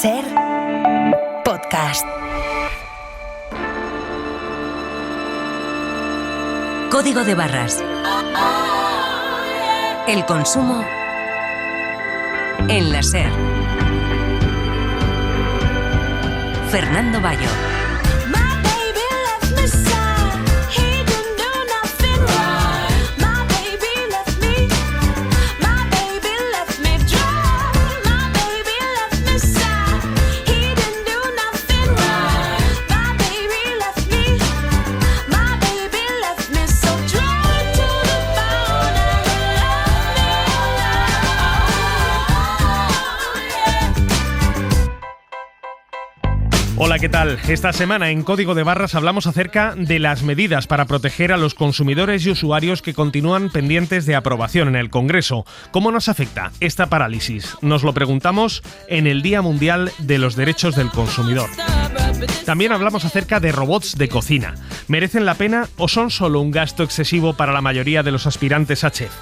SER Podcast. Código de barras. El consumo en la SER. Fernando Bayo. Hola, ¿qué tal? Esta semana en Código de Barras hablamos acerca de las medidas para proteger a los consumidores y usuarios que continúan pendientes de aprobación en el Congreso. ¿Cómo nos afecta esta parálisis? Nos lo preguntamos en el Día Mundial de los Derechos del Consumidor. También hablamos acerca de robots de cocina. ¿Merecen la pena o son solo un gasto excesivo para la mayoría de los aspirantes a chef?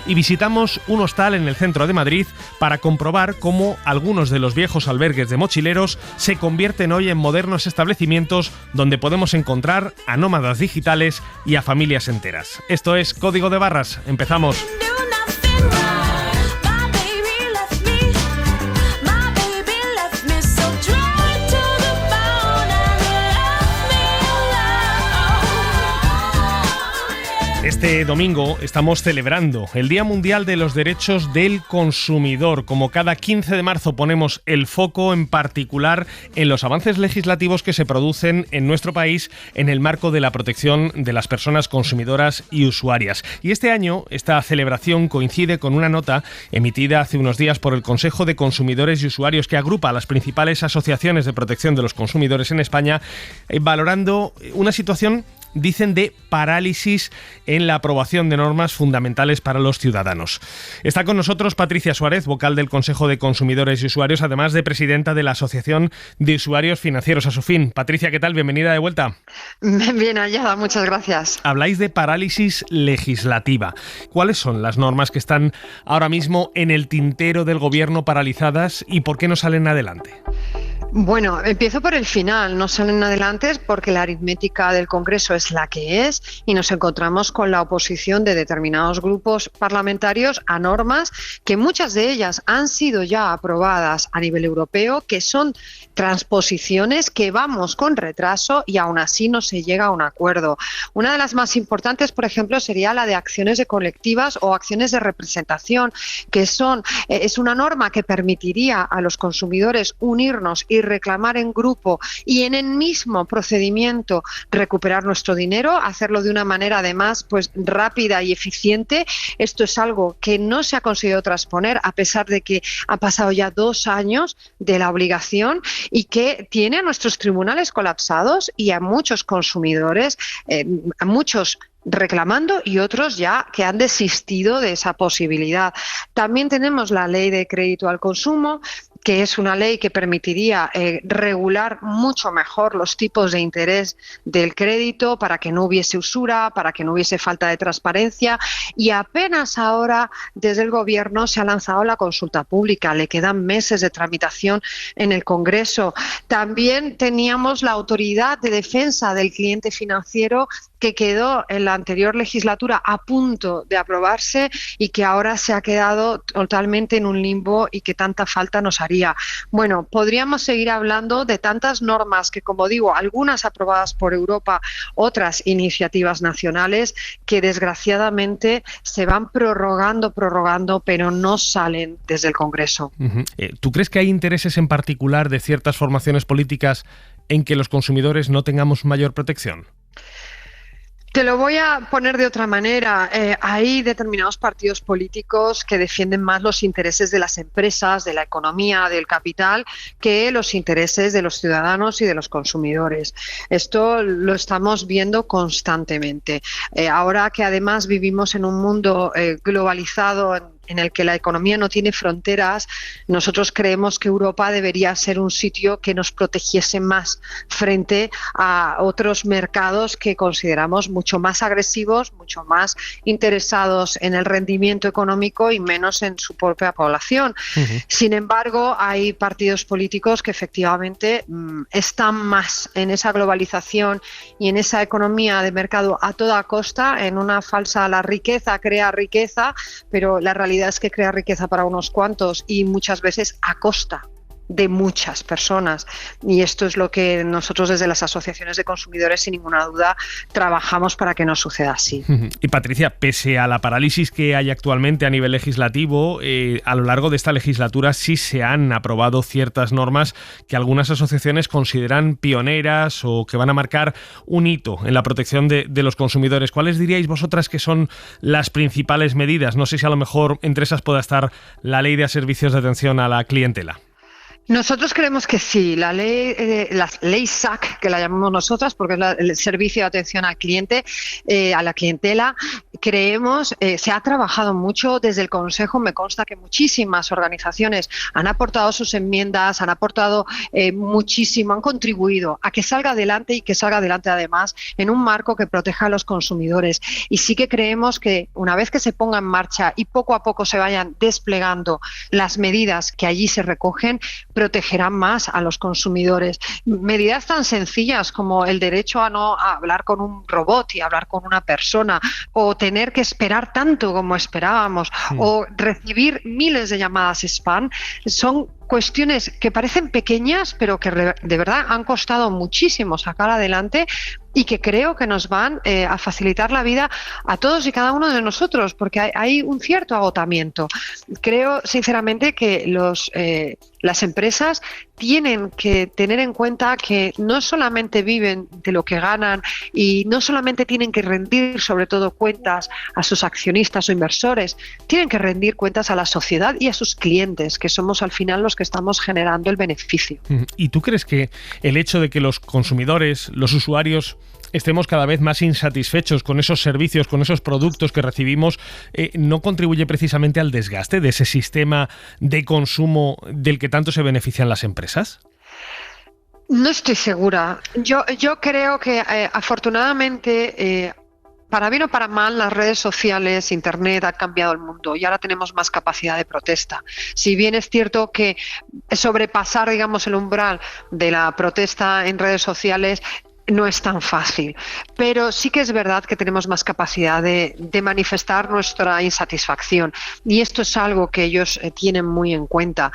Y visitamos un hostal en el centro de Madrid para comprobar cómo algunos de los viejos albergues de mochileros se convierten hoy en modernos establecimientos donde podemos encontrar a nómadas digitales y a familias enteras. Esto es Código de Barras. Empezamos. Este domingo estamos celebrando el Día Mundial de los Derechos del Consumidor. Como cada 15 de marzo ponemos el foco en particular en los avances legislativos que se producen en nuestro país en el marco de la protección de las personas consumidoras y usuarias. Y este año esta celebración coincide con una nota emitida hace unos días por el Consejo de Consumidores y Usuarios, que agrupa a las principales asociaciones de protección de los consumidores en España, valorando una situación, dicen, de parálisis en la aprobación de normas fundamentales para los ciudadanos. Está con nosotros Patricia Suárez, vocal del Consejo de Consumidores y Usuarios, además de presidenta de la Asociación de Usuarios Financieros, ASUFIN. Patricia, ¿qué tal? Bienvenida de vuelta. Bien hallada, muchas gracias. Habláis de parálisis legislativa. ¿Cuáles son las normas que están ahora mismo en el tintero del Gobierno paralizadas y por qué no salen adelante? Bueno, empiezo por el final. No salen adelante porque la aritmética del Congreso es la que es y nos encontramos con la oposición de determinados grupos parlamentarios a normas que muchas de ellas han sido ya aprobadas a nivel europeo, que son transposiciones que vamos con retraso y aún así no se llega a un acuerdo. Una de las más importantes, por ejemplo, sería la de acciones de colectivas o acciones de representación, que es una norma que permitiría a los consumidores unirnos y reclamar en grupo y en el mismo procedimiento recuperar nuestro dinero, hacerlo de una manera además rápida y eficiente. Esto es algo que no se ha conseguido transponer a pesar de que ha pasado ya 2 años de la obligación y que tiene a nuestros tribunales colapsados y a muchos consumidores, a muchos reclamando y otros ya que han desistido de esa posibilidad. También tenemos la Ley de Crédito al Consumo, que es una ley que permitiría regular mucho mejor los tipos de interés del crédito para que no hubiese usura, para que no hubiese falta de transparencia, y apenas ahora desde el Gobierno se ha lanzado la consulta pública. Le quedan meses de tramitación en el Congreso. También teníamos la Autoridad de Defensa del Cliente Financiero, que quedó en la anterior legislatura a punto de aprobarse y que ahora se ha quedado totalmente en un limbo y que tanta falta nos haría. Bueno, podríamos seguir hablando de tantas normas que, como digo, algunas aprobadas por Europa, otras iniciativas nacionales que desgraciadamente se van prorrogando, pero no salen desde el Congreso. ¿Tú crees que hay intereses en particular de ciertas formaciones políticas en que los consumidores no tengamos mayor protección? Te lo voy a poner de otra manera. Hay determinados partidos políticos que defienden más los intereses de las empresas, de la economía, del capital, que los intereses de los ciudadanos y de los consumidores. Esto lo estamos viendo constantemente. Ahora que además vivimos en un mundo globalizado, en el que la economía no tiene fronteras, nosotros creemos que Europa debería ser un sitio que nos protegiese más frente a otros mercados que consideramos mucho más agresivos, mucho más interesados en el rendimiento económico y menos en su propia población. Sin embargo, hay partidos políticos que efectivamente están más en esa globalización y en esa economía de mercado a toda costa, en una falsa la riqueza crea riqueza, pero la realidad es que crea riqueza para unos cuantos y muchas veces a costa de muchas personas, y esto es lo que nosotros desde las asociaciones de consumidores sin ninguna duda trabajamos para que no suceda así. Y Patricia, pese a la parálisis que hay actualmente a nivel legislativo, a lo largo de esta legislatura sí se han aprobado ciertas normas que algunas asociaciones consideran pioneras o que van a marcar un hito en la protección de los consumidores. ¿Cuáles diríais vosotras que son las principales medidas? No sé si a lo mejor entre esas pueda estar la Ley de Servicios de Atención a la Clientela. Nosotros creemos que sí, la ley SAC, que la llamamos nosotras, porque es el Servicio de Atención al Cliente, a la Clientela, creemos, se ha trabajado mucho desde el Consejo. Me consta que muchísimas organizaciones han aportado sus enmiendas, han aportado muchísimo, han contribuido a que salga adelante y que salga adelante además en un marco que proteja a los consumidores. Y sí que creemos que una vez que se ponga en marcha y poco a poco se vayan desplegando las medidas que allí se recogen, protegerán más a los consumidores. Medidas tan sencillas como el derecho a no hablar con un robot y hablar con una persona, o tener que esperar tanto como esperábamos, o recibir miles de llamadas spam, son cuestiones que parecen pequeñas, pero que de verdad han costado muchísimo sacar adelante y que creo que nos van a facilitar la vida a todos y cada uno de nosotros, porque hay un cierto agotamiento. Creo sinceramente que las empresas tienen que tener en cuenta que no solamente viven de lo que ganan y no solamente tienen que rendir sobre todo cuentas a sus accionistas o inversores, tienen que rendir cuentas a la sociedad y a sus clientes, que somos al final los que estamos generando el beneficio. ¿Y tú crees que el hecho de que los consumidores, los usuarios, estemos cada vez más insatisfechos con esos servicios, con esos productos que recibimos, no contribuye precisamente al desgaste de ese sistema de consumo del que tanto se benefician las empresas? No estoy segura. Yo creo que afortunadamente, para bien o para mal, las redes sociales, Internet, ha cambiado el mundo y ahora tenemos más capacidad de protesta. Si bien es cierto que sobrepasar, digamos, el umbral de la protesta en redes sociales no es tan fácil, pero sí que es verdad que tenemos más capacidad de manifestar nuestra insatisfacción, y esto es algo que ellos tienen muy en cuenta.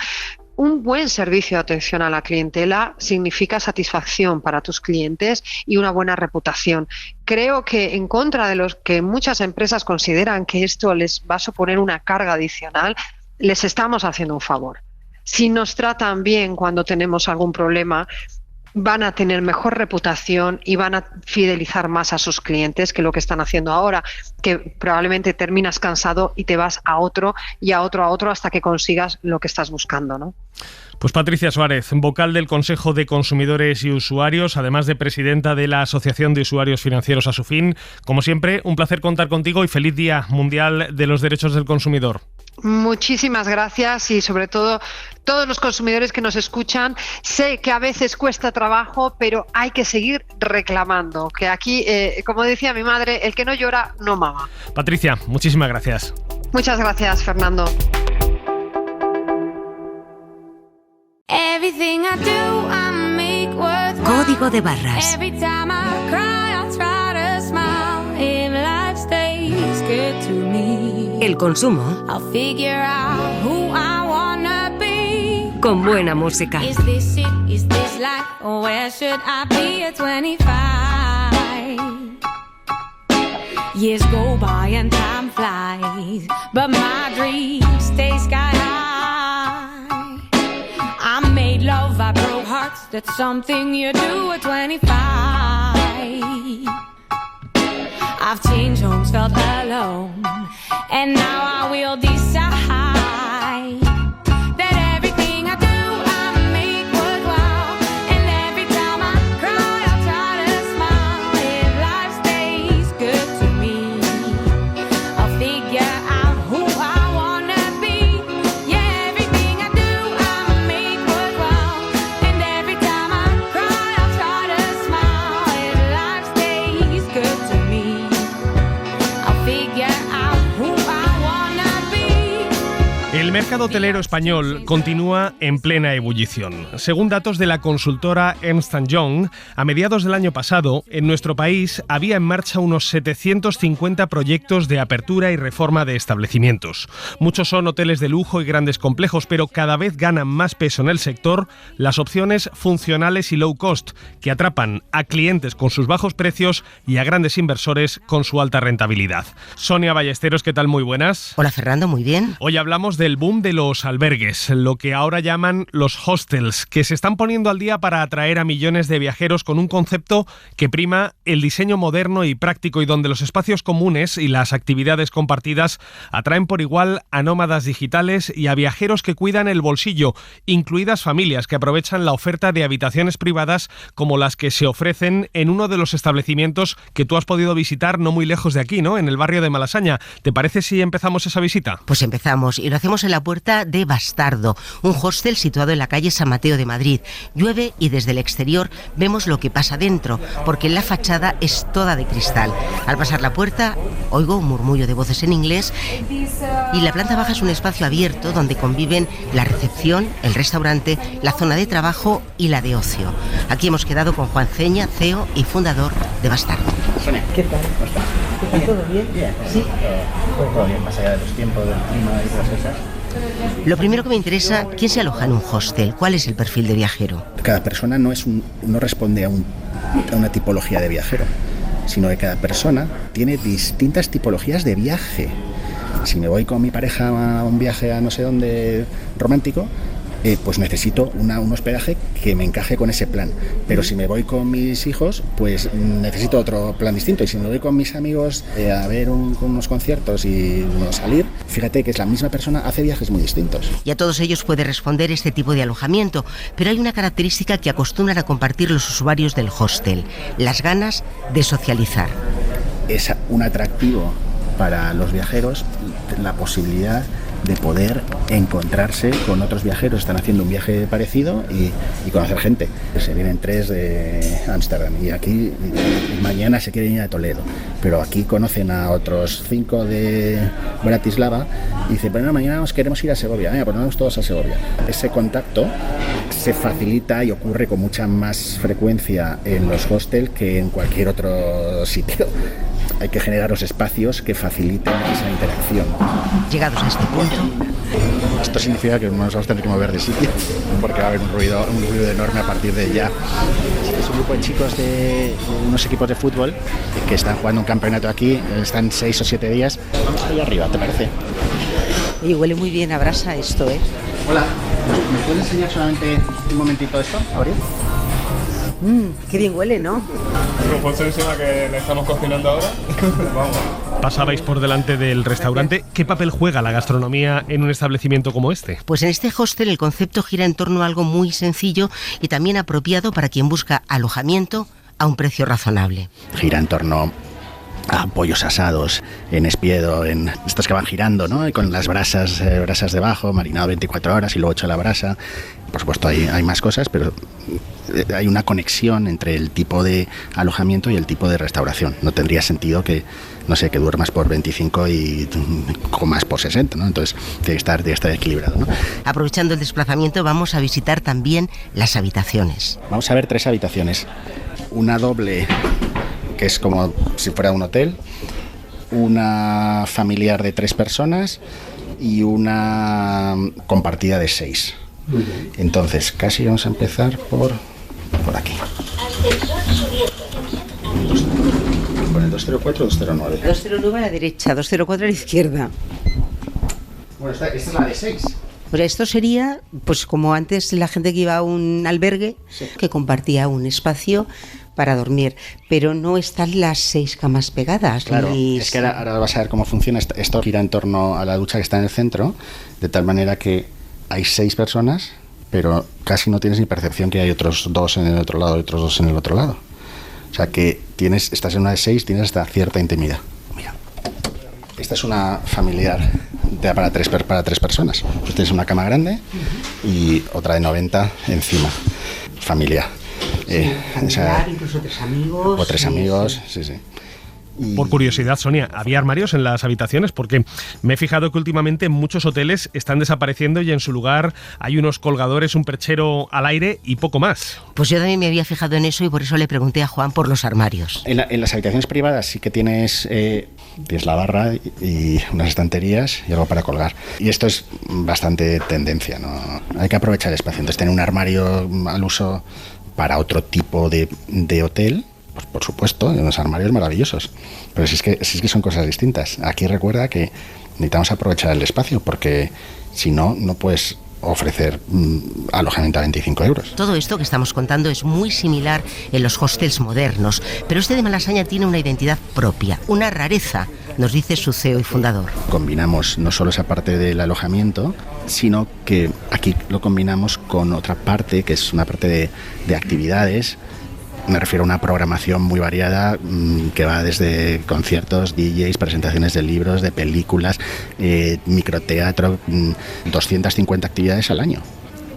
Un buen servicio de atención a la clientela significa satisfacción para tus clientes y una buena reputación. Creo que, en contra de los que muchas empresas consideran que esto les va a suponer una carga adicional, les estamos haciendo un favor. Si nos tratan bien cuando tenemos algún problema, van a tener mejor reputación y van a fidelizar más a sus clientes que lo que están haciendo ahora, que probablemente terminas cansado y te vas a otro y a otro hasta que consigas lo que estás buscando, ¿no? Pues Patricia Suárez, vocal del Consejo de Consumidores y Usuarios, además de presidenta de la Asociación de Usuarios Financieros Asufin. Como siempre, un placer contar contigo y feliz Día Mundial de los Derechos del Consumidor. Muchísimas gracias, y sobre todo todos los consumidores que nos escuchan. Sé que a veces cuesta trabajo, pero hay que seguir reclamando, que aquí, como decía mi madre, el que no llora no mama. Patricia, muchísimas gracias. Muchas gracias, Fernando. Código de barras. El consumo con buena música. Years go by and time flies, but my dreams stay sky high. I made love, I broke hearts, that's something you do at 25. I've changed homes, felt alone, and now I will decide that everything I do, I make worthwhile. And every time I cry, I'll try to smile. If life stays good to me, I'll figure out who I wanna mercado hotelero español continúa en plena ebullición. Según datos de la consultora Ernst & Young, a mediados del año pasado, en nuestro país había en marcha unos 750 proyectos de apertura y reforma de establecimientos. Muchos son hoteles de lujo y grandes complejos, pero cada vez ganan más peso en el sector las opciones funcionales y low cost, que atrapan a clientes con sus bajos precios y a grandes inversores con su alta rentabilidad. Sonia Ballesteros, ¿qué tal? Muy buenas. Hola Fernando, muy bien. Hoy hablamos del boom de los albergues, lo que ahora llaman los hostels, que se están poniendo al día para atraer a millones de viajeros con un concepto que prima el diseño moderno y práctico y donde los espacios comunes y las actividades compartidas atraen por igual a nómadas digitales y a viajeros que cuidan el bolsillo, incluidas familias que aprovechan la oferta de habitaciones privadas como las que se ofrecen en uno de los establecimientos que tú has podido visitar no muy lejos de aquí, ¿no? En el barrio de Malasaña. ¿Te parece si empezamos esa visita? Pues empezamos y lo hacemos en la puerta de Bastardo, un hostel situado en la calle San Mateo de Madrid. Llueve y desde el exterior vemos lo que pasa dentro, porque la fachada es toda de cristal. Al pasar la puerta oigo un murmullo de voces en inglés y la planta baja es un espacio abierto donde conviven la recepción, el restaurante, la zona de trabajo y la de ocio. Aquí hemos quedado con Juan Ceña, CEO y fundador de Bastardo. Sonia, ¿Qué tal? ¿cómo estás? ¿Todo bien? Bien. Sí. Todo bien, más allá de los tiempos, del clima y todas esas. Lo primero que me interesa, ¿quién se aloja en un hostel? ¿Cuál es el perfil de viajero? Cada persona no responde a una tipología de viajero, sino que cada persona tiene distintas tipologías de viaje. Si me voy con mi pareja a un viaje a no sé dónde romántico, pues necesito un hospedaje que me encaje con ese plan. Pero si me voy con mis hijos, pues necesito otro plan distinto. Y si me voy con mis amigos a ver unos conciertos y salir, fíjate que es la misma persona, hace viajes muy distintos. Y a todos ellos puede responder este tipo de alojamiento, pero hay una característica que acostumbran a compartir los usuarios del hostel: las ganas de socializar. Es un atractivo para los viajeros la posibilidad de poder encontrarse con otros viajeros que están haciendo un viaje parecido y conocer gente. Se vienen 3 de Ámsterdam y aquí mañana se quieren ir a Toledo, pero aquí conocen a otros 5 de Bratislava y dicen, bueno, mañana nos queremos ir a Segovia, pues nos vamos todos a Segovia. Ese contacto se facilita y ocurre con mucha más frecuencia en los hostels que en cualquier otro sitio. Hay que generar los espacios que faciliten esa interacción. Llegados a este punto, esto significa que nos vamos a tener que mover de sitio, porque va a haber un ruido enorme a partir de ya. Es un grupo de chicos de unos equipos de fútbol que están jugando un campeonato aquí, están 6 o 7 días. Vamos allá arriba, ¿te parece? y huele muy bien a brasa esto, ¿eh? Hola, ¿me puedes enseñar solamente un momentito esto, Abril? Qué bien huele, ¿no? Ponse encima que le estamos cocinando ahora. Vamos. Pasabais por delante del restaurante. ¿Qué papel juega la gastronomía en un establecimiento como este? Pues en este hostel el concepto gira en torno a algo muy sencillo y también apropiado para quien busca alojamiento a un precio razonable. Gira en torno a pollos asados en espiedo, en estos que van girando, ¿no? Y con las brasas debajo, marinado 24 horas y luego hecho a la brasa. Por supuesto hay más cosas, pero hay una conexión entre el tipo de alojamiento y el tipo de restauración. No tendría sentido que, no sé, que duermas por 25 y comas por 60, ¿no? Entonces tiene que estar equilibrado, ¿no? Aprovechando el desplazamiento vamos a visitar también las habitaciones. Vamos a ver 3 habitaciones. Una doble, que es como si fuera un hotel, una familiar de 3 personas y una compartida de 6. Entonces, casi vamos a empezar por aquí. ¿Con el 204 o 209? 209 a la derecha, 204 a la izquierda. Bueno, esta es la de 6. Pues esto sería, pues como antes la gente que iba a un albergue, Sí. que compartía un espacio para dormir, pero no están las 6 camas pegadas. Claro, ni... es que ahora vas a ver cómo funciona. Esto gira en torno a la ducha que está en el centro, de tal manera que hay 6 personas, pero casi no tienes ni percepción que hay otros 2 en el otro lado y otros 2 en el otro lado. O sea que estás en una de 6, tienes hasta cierta intimidad. Mira, esta es una familiar para tres personas. Pues tienes una cama grande y otra de 90 encima. Familia. Familiar, incluso 3 amigos. O 3 amigos, sí. Por curiosidad, Sonia, ¿había armarios en las habitaciones? Porque me he fijado que últimamente muchos hoteles están desapareciendo y en su lugar hay unos colgadores, un perchero al aire y poco más. Pues yo también me había fijado en eso y por eso le pregunté a Juan por los armarios. En las habitaciones privadas sí que tienes la barra y unas estanterías y algo para colgar. Y esto es bastante tendencia, ¿no? Hay que aprovechar el espacio. Entonces, tener un armario al uso para otro tipo de hotel, pues por supuesto, unos armarios maravillosos. Pero si es que son cosas distintas. Aquí recuerda que necesitamos aprovechar el espacio, porque si no, no puedes ofrecer alojamiento a 25 euros. Todo esto que estamos contando es muy similar en los hostels modernos, pero este de Malasaña tiene una identidad propia, una rareza, nos dice su CEO y fundador. Combinamos no solo esa parte del alojamiento, sino que aquí lo combinamos con otra parte, que es una parte de actividades. Me refiero a una programación muy variada que va desde conciertos, DJs, presentaciones de libros, de películas, microteatro, 250 actividades al año.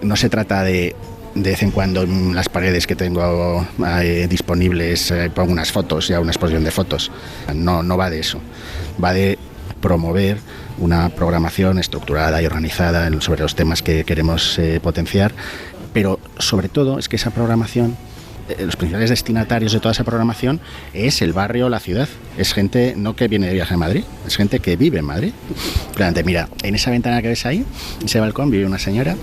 No se trata de vez en cuando en las paredes que tengo disponibles pongo unas fotos y hago una exposición de fotos. No va de eso. Va de promover una programación estructurada y organizada sobre los temas que queremos potenciar, pero sobre todo es que esa programación, los principales destinatarios de toda esa programación es el barrio, la ciudad. Es gente no que viene de viaje a Madrid, es gente que vive en Madrid. Mira, en esa ventana que ves ahí, ese balcón, vive una señora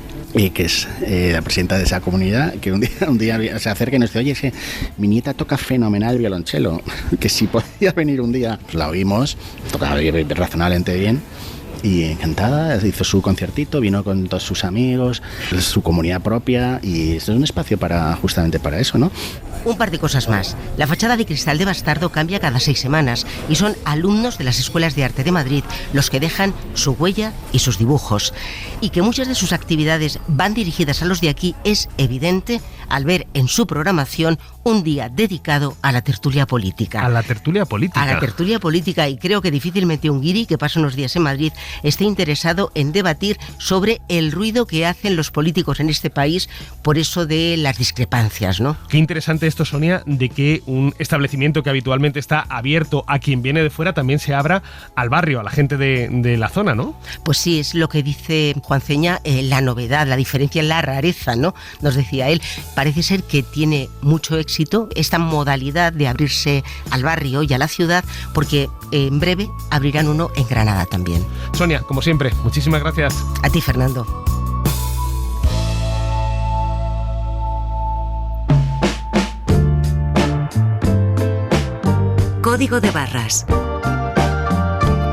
que es la presidenta de esa comunidad, que un día se acerca y nos dice: oye, es que mi nieta toca fenomenal el violonchelo, que si podía venir un día. Pues la oímos, toca razonablemente bien. Y encantada, hizo su conciertito, vino con todos sus amigos, su comunidad propia, y esto es un espacio justamente para eso, ¿no? Un par de cosas más. La fachada de cristal de Bastardo cambia cada 6 semanas y son alumnos de las escuelas de arte de Madrid los que dejan su huella y sus dibujos. Y que muchas de sus actividades van dirigidas a los de aquí es evidente al ver en su programación un día dedicado a la tertulia política. ¿A la tertulia política? A la tertulia política, y creo que difícilmente un guiri que pasa unos días en Madrid esté interesado en debatir sobre el ruido que hacen los políticos en este país por eso de las discrepancias, ¿no? Qué interesante esto, Sonia, de que un establecimiento que habitualmente está abierto a quien viene de fuera también se abra al barrio, a la gente de la zona, ¿no? Pues sí, es lo que dice Juan Ceña, la novedad, la diferencia, la rareza, ¿no? Nos decía él, parece ser que tiene mucho éxito esta modalidad de abrirse al barrio y a la ciudad, porque en breve abrirán uno en Granada también. Sonia, como siempre, muchísimas gracias. A ti, Fernando. Código de barras.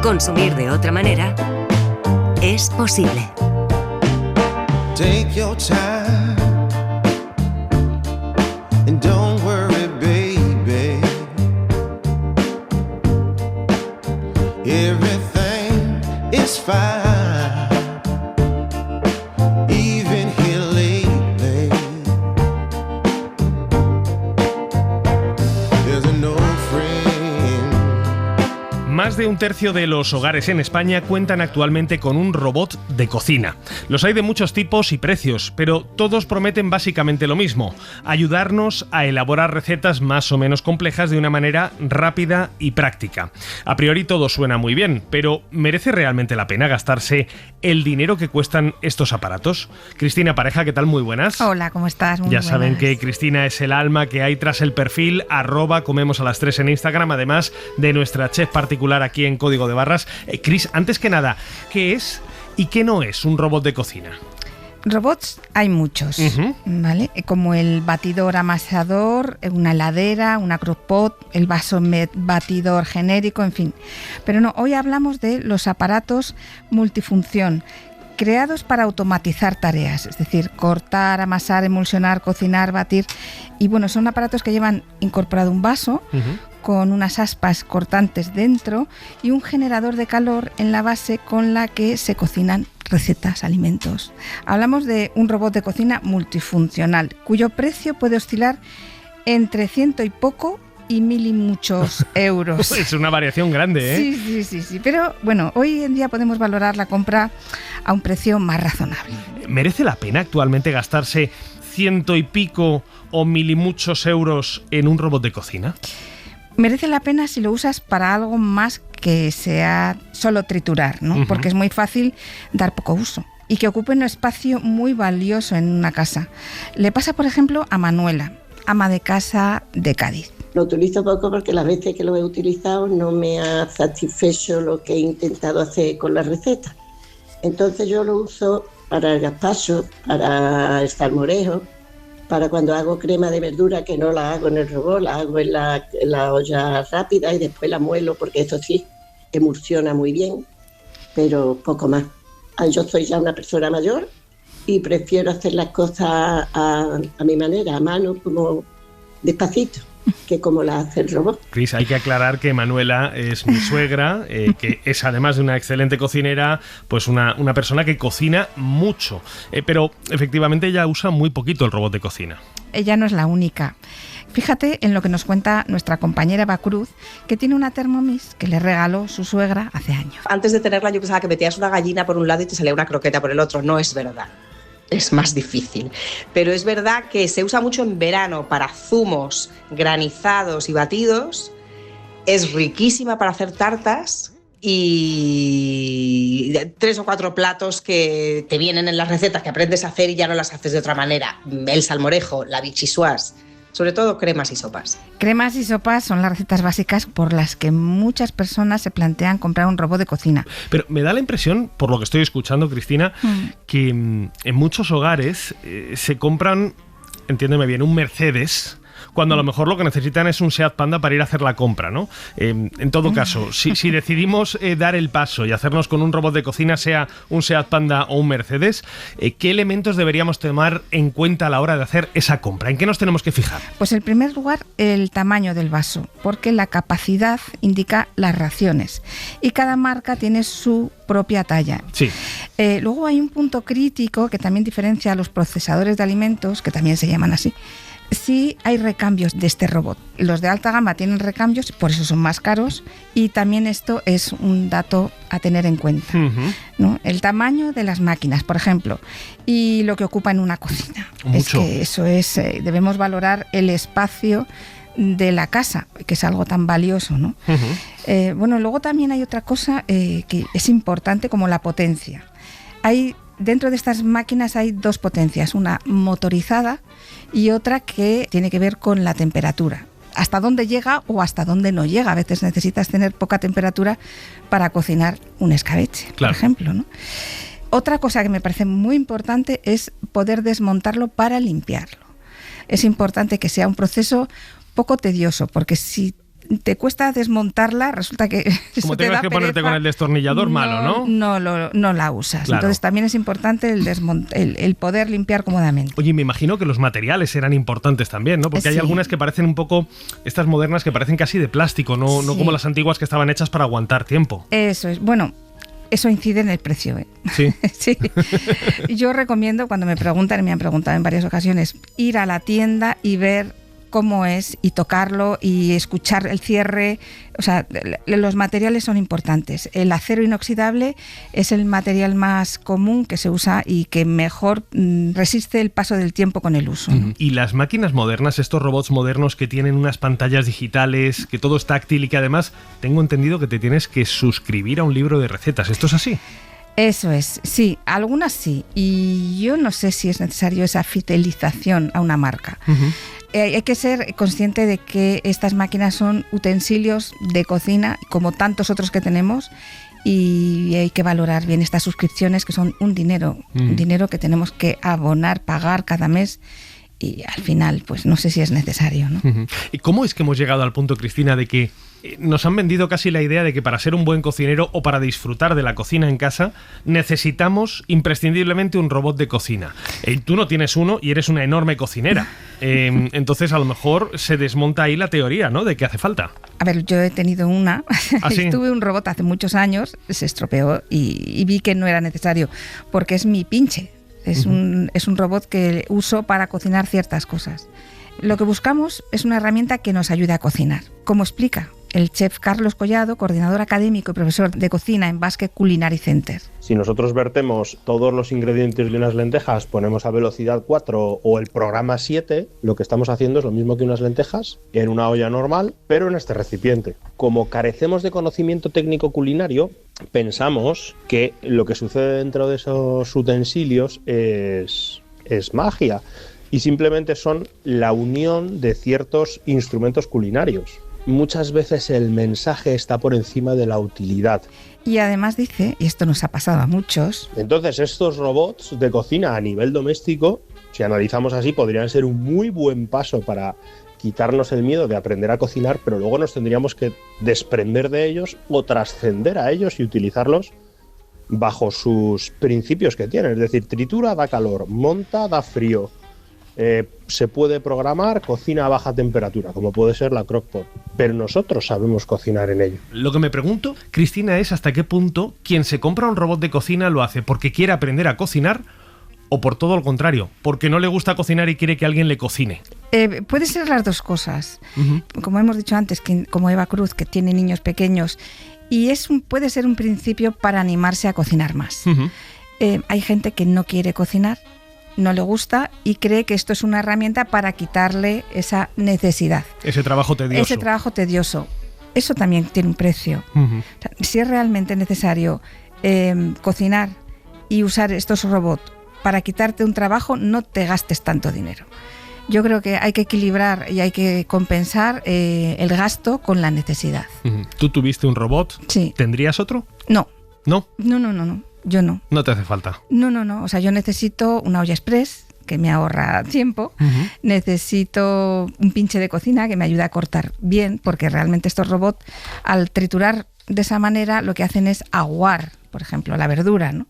Consumir de otra manera es posible. Take your time and don't worry, baby. Everything is fine. Even here lately, there's a no friend. Más de un tercio de los hogares en España cuentan actualmente con un robot de cocina. Los hay de muchos tipos y precios, pero todos prometen básicamente lo mismo: ayudarnos a elaborar recetas más o menos complejas de una manera rápida y práctica. A priori todo suena muy bien, pero ¿merece realmente la pena gastarse el dinero que cuestan estos aparatos? Cristina Pareja, ¿qué tal? Muy buenas. Hola, ¿cómo estás? Muy ya buenas. Saben que Cristina es el alma que hay tras el perfil @comemosalas3 en Instagram, además de nuestra chef particular aquí en Código de Barras. Cris, antes que nada, ¿qué es y qué no es un robot de cocina? Robots hay muchos, ¿vale? Como el batidor amasador, una heladera, una crockpot, el vaso batidor genérico, en fin. Pero no, hoy hablamos de los aparatos multifunción, creados para automatizar tareas, es decir, cortar, amasar, emulsionar, cocinar, batir. Y bueno, son aparatos que llevan incorporado un vaso con unas aspas cortantes dentro y un generador de calor en la base con la que se cocinan recetas, alimentos. Hablamos de un robot de cocina multifuncional, cuyo precio puede oscilar entre 100 y poco y 1.000 y muchos euros. Es una variación grande, ¿eh? Sí. Pero bueno, hoy en día podemos valorar la compra a un precio más razonable. ¿Merece la pena actualmente gastarse 100 y pico o 1.000 y muchos euros en un robot de cocina? Merece la pena si lo usas para algo más que sea solo triturar, ¿no? Porque es muy fácil dar poco uso y que ocupe un espacio muy valioso en una casa. Le pasa, por ejemplo, a Manuela, ama de casa de Cádiz. Lo utilizo poco porque las veces que lo he utilizado no me ha satisfecho lo que he intentado hacer con la receta. Entonces yo lo uso para el gazpacho, para el salmorejo, para cuando hago crema de verdura, que no la hago en el robot, la hago en la olla rápida y después la muelo, porque eso sí, emulsiona muy bien, pero poco más. Yo soy ya una persona mayor y prefiero hacer las cosas a mi manera, a mano, como despacito, que como la hace el robot. Cris, hay que aclarar que Manuela es mi suegra, que es además de una excelente cocinera, pues una persona que cocina mucho, pero efectivamente ella usa muy poquito el robot de cocina. Ella no es la única. Fíjate en lo que nos cuenta nuestra compañera Eva Cruz, que tiene una Thermomix que le regaló su suegra hace años. Antes de tenerla yo pensaba que metías una gallina por un lado y te salía una croqueta por el otro. No es verdad. Es más difícil, pero es verdad que se usa mucho en verano para zumos, granizados y batidos. Es riquísima para hacer tartas y 3 o 4 platos que te vienen en las recetas que aprendes a hacer y ya no las haces de otra manera. El salmorejo, la vichyssoise, sobre todo cremas y sopas. Cremas y sopas son las recetas básicas por las que muchas personas se plantean comprar un robot de cocina. Pero me da la impresión, por lo que estoy escuchando, Cristina, que en muchos hogares se compran, entiéndeme bien, un Mercedes, cuando a lo mejor lo que necesitan es un Seat Panda para ir a hacer la compra, ¿no? En todo caso, si decidimos dar el paso y hacernos con un robot de cocina, sea un Seat Panda o un Mercedes, ¿qué elementos deberíamos tomar en cuenta a la hora de hacer esa compra? ¿En qué nos tenemos que fijar? Pues en primer lugar, el tamaño del vaso, porque la capacidad indica las raciones y cada marca tiene su propia talla. Sí. Luego hay un punto crítico que también diferencia a los procesadores de alimentos, que también se llaman así. Sí hay recambios de este robot. Los de alta gama tienen recambios, por eso son más caros, y también esto es un dato a tener en cuenta, ¿no? El tamaño de las máquinas, por ejemplo, y lo que ocupa en una cocina. Mucho. Es que eso es, debemos valorar el espacio de la casa, que es algo tan valioso, ¿no? Bueno, luego también hay otra cosa que es importante, como la potencia. Dentro de estas máquinas hay 2 potencias, una motorizada y otra que tiene que ver con la temperatura. Hasta dónde llega o hasta dónde no llega. A veces necesitas tener poca temperatura para cocinar un escabeche, claro, por ejemplo, ¿no? Otra cosa que me parece muy importante es poder desmontarlo para limpiarlo. Es importante que sea un proceso poco tedioso, porque si te cuesta desmontarla, resulta que como tengas que ponerte con el destornillador, malo, ¿no? No la usas. Claro. Entonces también es importante el poder limpiar cómodamente. Oye, me imagino que los materiales eran importantes también, ¿no? Porque hay algunas que parecen un poco, estas modernas que parecen casi de plástico, no como las antiguas que estaban hechas para aguantar tiempo. Eso es. Bueno, eso incide en el precio, ¿eh? Sí. Sí. Yo recomiendo, cuando me han preguntado en varias ocasiones, ir a la tienda y ver cómo es y tocarlo y escuchar el cierre. O sea, los materiales son importantes. El acero inoxidable es el material más común que se usa y que mejor resiste el paso del tiempo con el uso, ¿no? Y las máquinas modernas, estos robots modernos que tienen unas pantallas digitales, que todo es táctil y que además tengo entendido que te tienes que suscribir a un libro de recetas. ¿Esto es así? Eso es, sí, algunas sí. Y yo no sé si es necesario esa fidelización a una marca. Hay que ser consciente de que estas máquinas son utensilios de cocina, como tantos otros que tenemos, y hay que valorar bien estas suscripciones, que son un dinero que tenemos que abonar, pagar cada mes. Y al final, pues no sé si es necesario, ¿no? ¿Y cómo es que hemos llegado al punto, Cristina, de que nos han vendido casi la idea de que para ser un buen cocinero o para disfrutar de la cocina en casa necesitamos imprescindiblemente un robot de cocina? Tú no tienes uno y eres una enorme cocinera. Entonces a lo mejor se desmonta ahí la teoría, ¿no?, de que hace falta. A ver, yo he tenido una. ¿Ah, sí? Tuve un robot hace muchos años, se estropeó y vi que no era necesario, porque es mi pinche. Es un robot que uso para cocinar ciertas cosas. Lo que buscamos es una herramienta que nos ayude a cocinar. ¿Cómo explica? el chef Carlos Collado, coordinador académico y profesor de cocina en Basque Culinary Center. Si nosotros vertemos todos los ingredientes de unas lentejas, ponemos a velocidad 4 o el programa 7, lo que estamos haciendo es lo mismo que unas lentejas en una olla normal, pero en este recipiente. Como carecemos de conocimiento técnico culinario, pensamos que lo que sucede dentro de esos utensilios es magia y simplemente son la unión de ciertos instrumentos culinarios. Muchas veces el mensaje está por encima de la utilidad. Y además dice, y esto nos ha pasado a muchos... Entonces estos robots de cocina a nivel doméstico, si analizamos así, podrían ser un muy buen paso para quitarnos el miedo de aprender a cocinar, pero luego nos tendríamos que desprender de ellos o trascender a ellos y utilizarlos bajo sus principios que tienen. Es decir, tritura da calor, monta da frío. Se puede programar cocina a baja temperatura, como puede ser la crock-pot, pero nosotros sabemos cocinar en ello. Lo que me pregunto, Cristina, es hasta qué punto quien se compra un robot de cocina lo hace porque quiere aprender a cocinar o por todo lo contrario, porque no le gusta cocinar y quiere que alguien le cocine. Puede ser las dos cosas. Como hemos dicho antes, como Eva Cruz, que tiene niños pequeños, y puede ser un principio para animarse a cocinar más. Hay gente que no quiere cocinar, no le gusta y cree que esto es una herramienta para quitarle esa necesidad. Ese trabajo tedioso. Eso también tiene un precio. O sea, si es realmente necesario cocinar y usar estos robots para quitarte un trabajo, no te gastes tanto dinero. Yo creo que hay que equilibrar y hay que compensar el gasto con la necesidad. ¿Tú tuviste un robot? Sí. ¿Tendrías otro? No. ¿No? No. Yo no. ¿No te hace falta? No. O sea, yo necesito una olla express que me ahorra tiempo. Necesito un pinche de cocina que me ayude a cortar bien, porque realmente estos robots, al triturar de esa manera, lo que hacen es aguar, por ejemplo, la verdura, ¿no?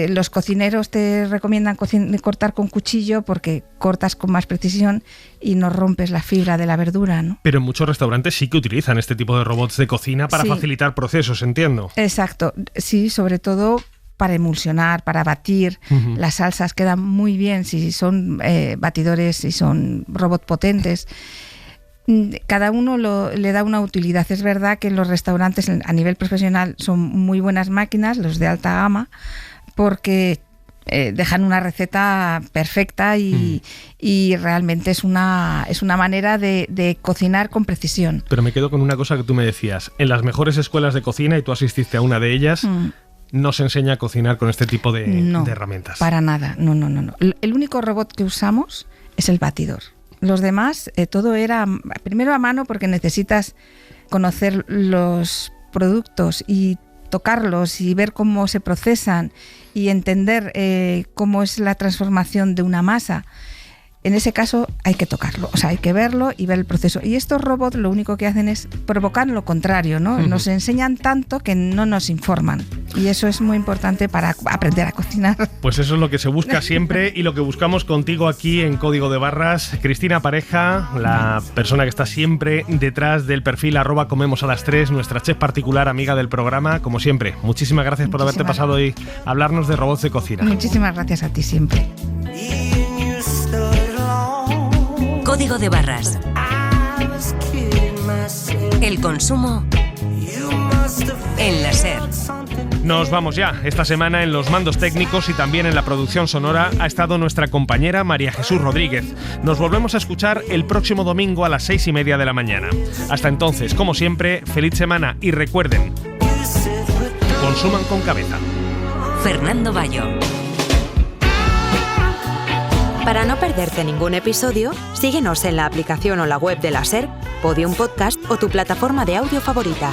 Los cocineros te recomiendan cortar con cuchillo porque cortas con más precisión y no rompes la fibra de la verdura, ¿no? Pero en muchos restaurantes sí que utilizan este tipo de robots de cocina para facilitar procesos, entiendo. Exacto, sí, sobre todo para emulsionar, para batir. Las salsas quedan muy bien si son batidores, si son robots potentes. Cada uno le da una utilidad. Es verdad que en los restaurantes a nivel profesional son muy buenas máquinas, los de alta gama, porque dejan una receta perfecta y realmente es una manera de cocinar con precisión. Pero me quedo con una cosa que tú me decías. En las mejores escuelas de cocina, y tú asististe a una de ellas, no se enseña a cocinar con este tipo de herramientas. Para nada, no. El único robot que usamos es el batidor. Los demás, todo era primero a mano porque necesitas conocer los productos y tocarlos y ver cómo se procesan y entender cómo es la transformación de una masa. En ese caso hay que tocarlo, o sea, hay que verlo y ver el proceso. Y estos robots lo único que hacen es provocar lo contrario, ¿no? Nos enseñan tanto que no nos informan. Y eso es muy importante para aprender a cocinar. Pues eso es lo que se busca siempre y lo que buscamos contigo aquí en Código de Barras. Cristina Pareja, la persona que está siempre detrás del perfil @comemosalas3, nuestra chef particular, amiga del programa, como siempre. Muchísimas gracias por haberte pasado hoy a hablarnos de robots de cocina. Muchísimas gracias a ti siempre. Código de Barras. El consumo en la SER. Nos vamos ya. Esta semana en los mandos técnicos y también en la producción sonora ha estado nuestra compañera María Jesús Rodríguez. Nos volvemos a escuchar el próximo domingo a las 6:30 de la mañana. Hasta entonces, como siempre, feliz semana y recuerden, consuman con cabeza. Fernando Bayo. Para no perderte ningún episodio, síguenos en la aplicación o la web de la SER, Podium Podcast o tu plataforma de audio favorita.